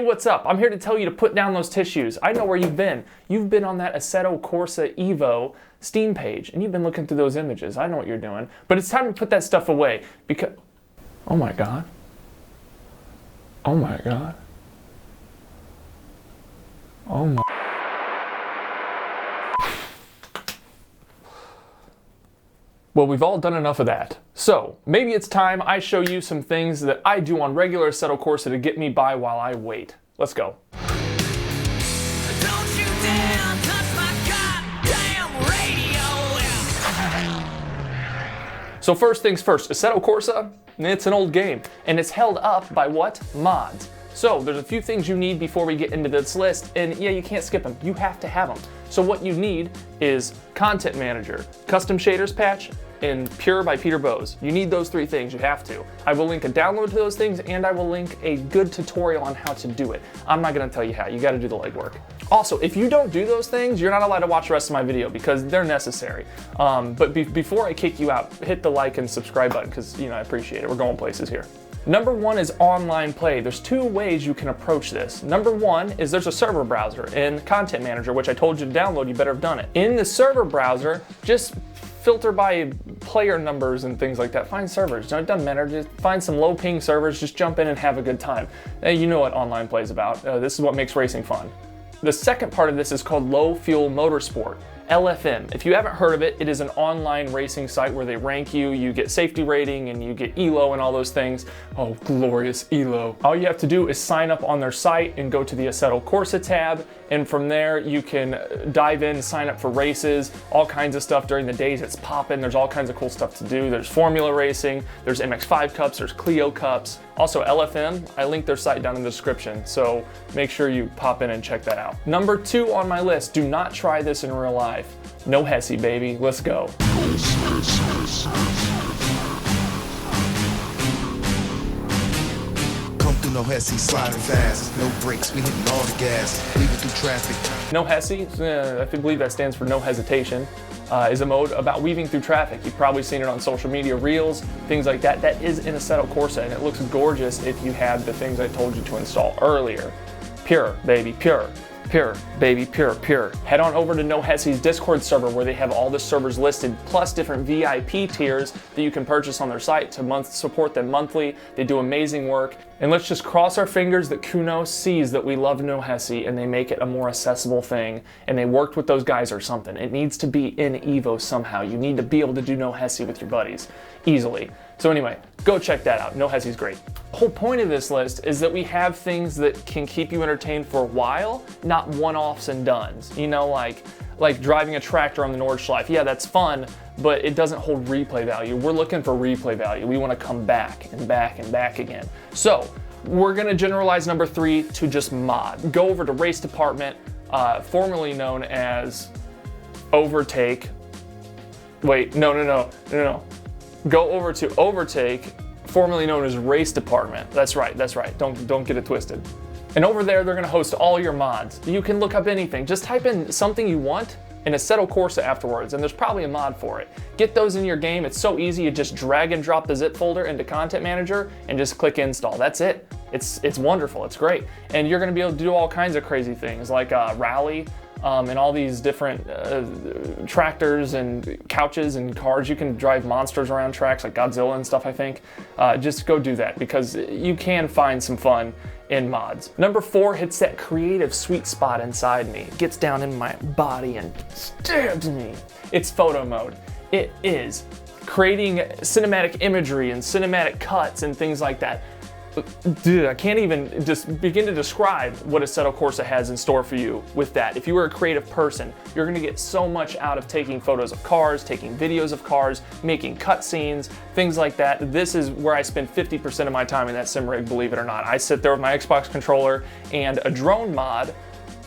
what's up? I'm here to tell you to put down those tissues. I know where you've been. You've been on that Assetto Corsa Evo Steam page, and you've been looking through those images. I know what you're doing. But it's time to put that stuff away because... Oh my God. Oh my God. Oh my... Well, we've all done enough of that. So, maybe it's time I show you some things that I do on regular Assetto Corsa to get me by while I wait. Let's go. Don't you dare touch my goddamn radio! So first things first, Assetto Corsa, it's an old game, and it's held up by what? Mods. So there's a few things you need before we get into this list, and yeah, you can't skip them. You have to have them. So what you need is Content Manager, Custom Shaders Patch, and Pure by Peter Bose. You need those three things, you have to. I will link a download to those things, and I will link a good tutorial on how to do it. I'm not gonna tell you how, you gotta do the legwork. Also, if you don't do those things, you're not allowed to watch the rest of my video because they're necessary. But before I kick you out, hit the like and subscribe button because I appreciate it. We're going places here. Number one is online play. There's two ways you can approach this. Number one is there's a server browser in Content Manager, which I told you to download, you better have done it. In the server browser, just filter by player numbers and things like that. Find servers, it doesn't matter, just find some low ping servers, just jump in and have a good time. You know what online play is about. This is what makes racing fun. The second part of this is called Low Fuel Motorsport. LFM. If you haven't heard of it, it is an online racing site where they rank you, you get safety rating, and you get ELO and all those things. Oh, glorious ELO. All you have to do is sign up on their site and go to the Assetto Corsa tab, and from there you can dive in, sign up for races, all kinds of stuff during the days. It's popping, there's all kinds of cool stuff to do. There's Formula Racing, there's MX5 Cups, there's Clio Cups. Also LFM, I linked their site down in the description, so make sure you pop in and check that out. Number two on my list, do not try this in real life. No Hesi, baby, let's go. No Hesi, sliding fast, no brakes, we hitting all the gas, leaving through traffic. No Hesi, I believe that stands for no hesitation, is a mode about weaving through traffic. You've probably seen it on social media, reels, things like that. That is in Assetto Corsa, and it looks gorgeous if you had the things I told you to install earlier. Pure, baby, pure. Pure, baby, pure, pure. Head on over to No Hesi's Discord server where they have all the servers listed, plus different VIP tiers that you can purchase on their site to support them monthly. They do amazing work. And let's just cross our fingers that Kuno sees that we love No Hesi and they make it a more accessible thing. And they worked with those guys or something. It needs to be in Evo somehow. You need to be able to do No Hesi with your buddies easily. So anyway, go check that out. No Hesi's great. The whole point of this list is that we have things that can keep you entertained for a while, not one-offs and dones. You know, like driving a tractor on the Nordschleife. Yeah, that's fun, but it doesn't hold replay value. We're looking for replay value. We want to come back and back and back again. So we're gonna generalize number three to just mod. Go over to Race Department, formerly known as Overtake. Wait, no. Go over to Overtake, formerly known as Race Department. That's right. Don't get it twisted. And over there, they're gonna host all your mods. You can look up anything. Just type in something you want and Assetto Corsa afterwards, and there's probably a mod for it. Get those in your game. It's so easy. You just drag and drop the zip folder into Content Manager and just click install. That's it. It's wonderful. It's great. And you're gonna be able to do all kinds of crazy things like rally, and all these different tractors and couches and cars. You can drive monsters around tracks like Godzilla and stuff, I think. Just go do that because you can find some fun in mods. Number four hits that creative sweet spot inside me. It gets down in my body and stabs me. It's photo mode. It is creating cinematic imagery and cinematic cuts and things like that. Dude, I can't even just begin to describe what Assetto Corsa has in store for you with that. If you were a creative person, you're gonna get so much out of taking photos of cars, taking videos of cars, making cutscenes, things like that. This is where I spend 50% of my time in that sim rig, believe it or not. I sit there with my Xbox controller and a drone mod,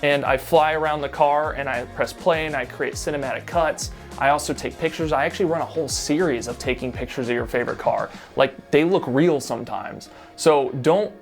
and I fly around the car and I press play and I create cinematic cuts. I also take pictures. I actually run a whole series of taking pictures of your favorite car. Like, they look real sometimes. So don't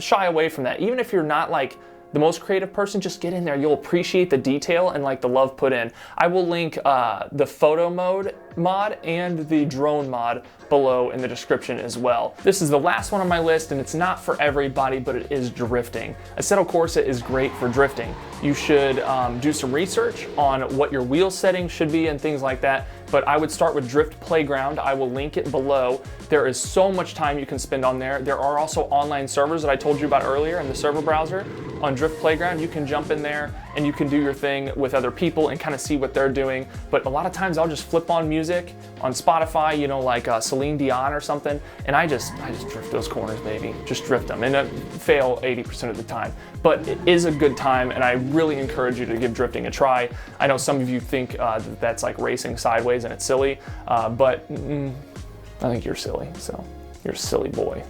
shy away from that. Even if you're not like the most creative person, just get in there. You'll appreciate the detail and like the love put in. I will link the photo mode mod and the drone mod below in the description as well. This is the last one on my list, and it's not for everybody, but it is drifting. Assetto Corsa is great for drifting. You should do some research on what your wheel settings should be and things like that, but I would start with Drift Playground. I will link it below. There is so much time you can spend on there. There are also online servers that I told you about earlier in the server browser. On Drift Playground, you can jump in there and you can do your thing with other people and kind of see what they're doing. But a lot of times I'll just flip on music on Spotify, you know, like Celine Dion or something, and I just drift those corners, baby. Just drift them, and I fail 80% of the time. But it is a good time, and I really encourage you to give drifting a try. I know some of you think that that's like racing sideways and it's silly, but I think you're silly, so you're a silly boy.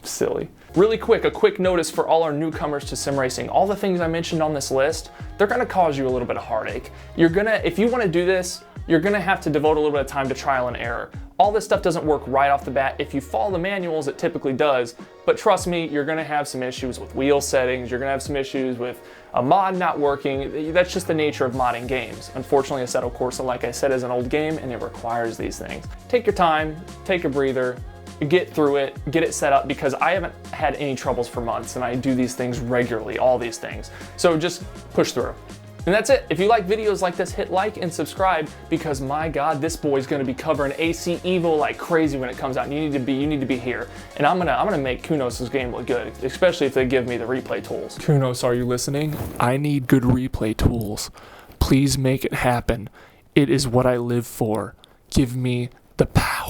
Silly. Really quick, a quick notice for all our newcomers to sim racing. All the things I mentioned on this list, they're gonna cause you a little bit of heartache. If you wanna do this, you're gonna have to devote a little bit of time to trial and error. All this stuff doesn't work right off the bat. If you follow the manuals, it typically does, but trust me, you're gonna have some issues with wheel settings, you're gonna have some issues with a mod not working. That's just the nature of modding games. Unfortunately, Assetto Corsa, like I said, is an old game and it requires these things. Take your time, take a breather, get through it, get it set up, because I haven't had any troubles for months and I do these things regularly, all these things. So just push through. And that's it. If you like videos like this, hit like and subscribe, because my God, this boy's gonna be covering AC Evo like crazy when it comes out. And you need to be here. And I'm gonna make Kunos' game look good, especially if they give me the replay tools. Kunos, are you listening? I need good replay tools. Please make it happen. It is what I live for. Give me the power.